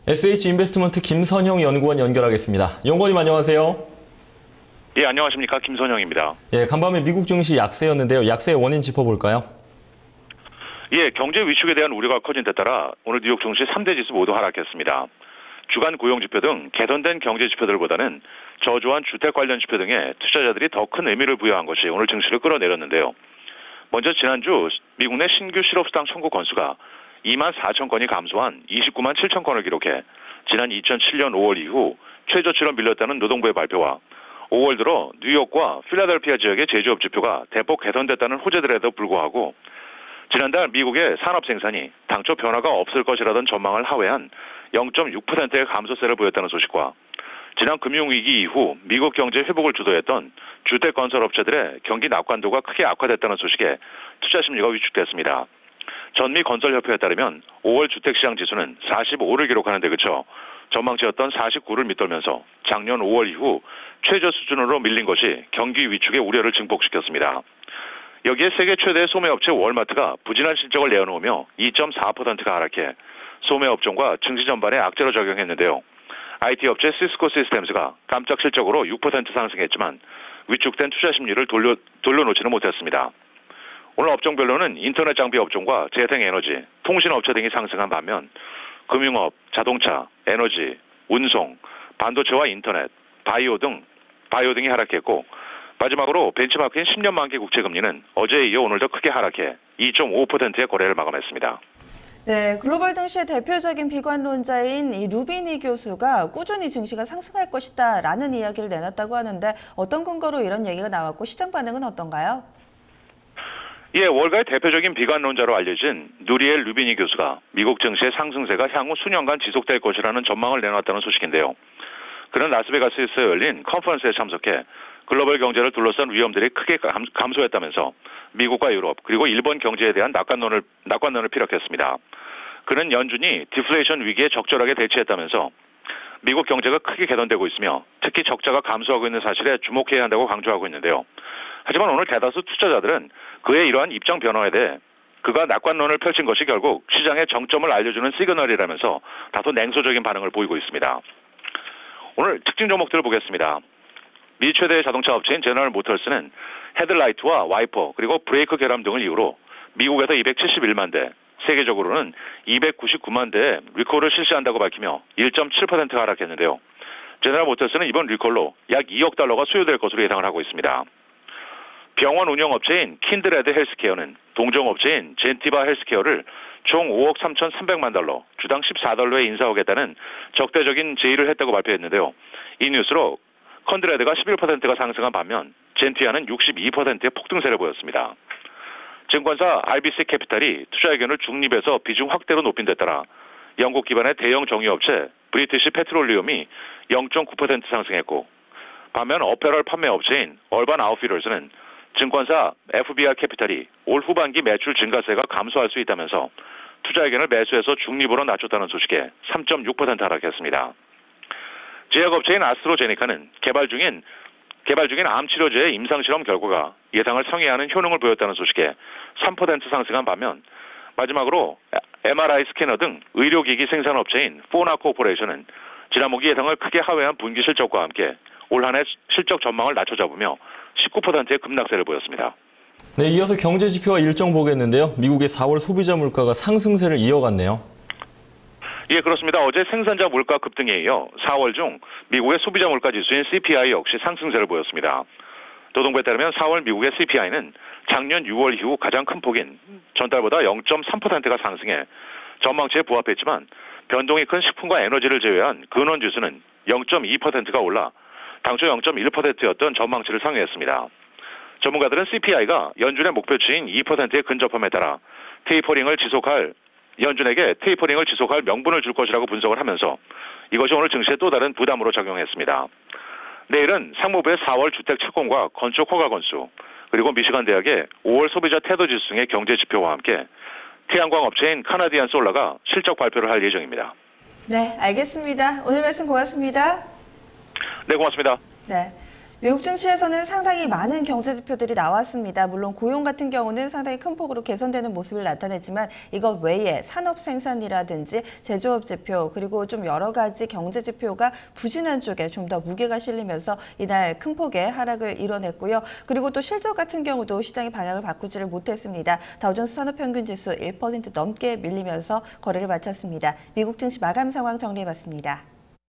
SH인베스트먼트 김선형 연구원 연결하겠습니다. 연구원님 안녕하세요. 예, 안녕하십니까. 김선형입니다. 예, 간밤에 미국 증시 약세였는데요. 약세의 원인 짚어볼까요? 예, 경제 위축에 대한 우려가 커진 데 따라 오늘 뉴욕 증시 3대 지수 모두 하락했습니다. 주간 고용지표 등 개선된 경제 지표들보다는 저조한 주택 관련 지표 등에 투자자들이 더 큰 의미를 부여한 것이 오늘 증시를 끌어내렸는데요. 먼저 지난주 미국 내 신규 실업수당 청구 건수가 2만 4천 건이 감소한 29만 7천 건을 기록해 지난 2007년 5월 이후 최저치로 밀렸다는 노동부의 발표와 5월 들어 뉴욕과 필라델피아 지역의 제조업 지표가 대폭 개선됐다는 호재들에도 불구하고 지난달 미국의 산업 생산이 당초 변화가 없을 것이라던 전망을 하회한 0.6%의 감소세를 보였다는 소식과 지난 금융위기 이후 미국 경제 회복을 주도했던 주택건설업체들의 경기 낙관도가 크게 악화됐다는 소식에 투자 심리가 위축됐습니다. 전미건설협회에 따르면 5월 주택시장 지수는 45를 기록하는 데 그쳐 전망치였던 49를 밑돌면서 작년 5월 이후 최저 수준으로 밀린 것이 경기 위축의 우려를 증폭시켰습니다. 여기에 세계 최대 소매업체 월마트가 부진한 실적을 내어놓으며 2.4%가 하락해 소매업종과 증시 전반에 악재로 작용했는데요. IT 업체 시스코 시스템즈가 깜짝 실적으로 6% 상승했지만 위축된 투자 심리를 돌려놓지는 못했습니다. 오늘 업종별로는 인터넷 장비 업종과 재생에너지, 통신업체 등이 상승한 반면 금융업, 자동차, 에너지, 운송, 반도체와 인터넷, 바이오 등이 하락했고 마지막으로 벤치마크인 10년 만기 국채금리는 어제에 이어 오늘도 크게 하락해 2.5%의 거래를 마감했습니다. 네, 글로벌 증시의 대표적인 비관론자인 이 루비니 교수가 꾸준히 증시가 상승할 것이다라는 이야기를 내놨다고 하는데 어떤 근거로 이런 얘기가 나왔고 시장 반응은 어떤가요? 예, 월가의 대표적인 비관론자로 알려진 누리엘 루비니 교수가 미국 증시의 상승세가 향후 수년간 지속될 것이라는 전망을 내놨다는 소식인데요. 그는 라스베가스에서 열린 컨퍼런스에 참석해 글로벌 경제를 둘러싼 위험들이 크게 감소했다면서 미국과 유럽 그리고 일본 경제에 대한 낙관론을 피력했습니다. 그는 연준이 디플레이션 위기에 적절하게 대처했다면서 미국 경제가 크게 개선되고 있으며 특히 적자가 감소하고 있는 사실에 주목해야 한다고 강조하고 있는데요. 하지만 오늘 대다수 투자자들은 그의 이러한 입장 변화에 대해 그가 낙관론을 펼친 것이 결국 시장의 정점을 알려주는 시그널이라면서 다소 냉소적인 반응을 보이고 있습니다. 오늘 특징 종목들을 보겠습니다. 미 최대의 자동차 업체인 제너럴 모터스는 헤드라이트와 와이퍼 그리고 브레이크 결함 등을 이유로 미국에서 271만 대, 세계적으로는 299만 대의 리콜을 실시한다고 밝히며 1.7%가 하락했는데요. 제너럴 모터스는 이번 리콜로 약 2억 달러가 소요될 것으로 예상을 하고 있습니다. 병원 운영업체인 킨드레드 헬스케어는 동종업체인 젠티바 헬스케어를 총 5억 3,300만 달러, 주당 14달러에 인사하겠다는 적대적인 제의를 했다고 발표했는데요. 이 뉴스로 킨드레드가 11%가 상승한 반면 젠티아는 62%의 폭등세를 보였습니다. 증권사 RBC 캐피탈이 투자 의견을 중립에서 비중 확대로 높인 데 따라 영국 기반의 대형 정유업체 브리티시 페트롤리움이 0.9% 상승했고 반면 어페럴 판매업체인 얼반 아웃피터즈는 증권사 FBR 캐피탈이 올 후반기 매출 증가세가 감소할 수 있다면서 투자 의견을 매수해서 중립으로 낮췄다는 소식에 3.6% 하락했습니다. 제약업체인 아스트로제네카는 개발 중인 암 치료제의 임상실험 결과가 예상을 상회하는 효능을 보였다는 소식에 3% 상승한 반면 마지막으로 MRI 스캐너 등 의료기기 생산업체인 포나 코퍼레이션은 지난분기 예상을 크게 하회한 분기 실적과 함께 올 한 해 실적 전망을 낮춰 잡으며 19%의 급락세를 보였습니다. 네, 이어서 경제 지표와 일정 보겠는데요. 미국의 4월 소비자 물가가 상승세를 이어갔네요. 예, 그렇습니다. 어제 생산자 물가 급등에 이어 4월 중 미국의 소비자 물가 지수인 CPI 역시 상승세를 보였습니다. 노동부에 따르면 4월 미국의 CPI는 작년 6월 이후 가장 큰 폭인 전달보다 0.3%가 상승해 전망치에 부합했지만 변동이 큰 식품과 에너지를 제외한 근원 지수는 0.2%가 올라 당초 0.1%였던 전망치를 상회했습니다. 전문가들은 CPI가 연준의 목표치인 2%에 근접함에 따라 연준에게 테이퍼링을 지속할 명분을 줄 것이라고 분석을 하면서 이것이 오늘 증시에 또 다른 부담으로 작용했습니다. 내일은 상무부의 4월 주택 착공과 건축 허가 건수, 그리고 미시간 대학의 5월 소비자 태도 지수 등의 경제 지표와 함께 태양광 업체인 카나디안 솔라가 실적 발표를 할 예정입니다. 네, 알겠습니다. 오늘 말씀 고맙습니다. 네, 고맙습니다. 네. 외국 증시에서는 상당히 많은 경제 지표들이 나왔습니다. 물론 고용 같은 경우는 상당히 큰 폭으로 개선되는 모습을 나타내지만 이것 외에 산업 생산이라든지 제조업 지표 그리고 좀 여러 가지 경제 지표가 부진한 쪽에 좀 더 무게가 실리면서 이날 큰 폭의 하락을 이뤄냈고요. 그리고 또 실적 같은 경우도 시장의 방향을 바꾸지를 못했습니다. 다우존스 산업평균지수 1% 넘게 밀리면서 거래를 마쳤습니다. 미국 증시 마감 상황 정리해봤습니다.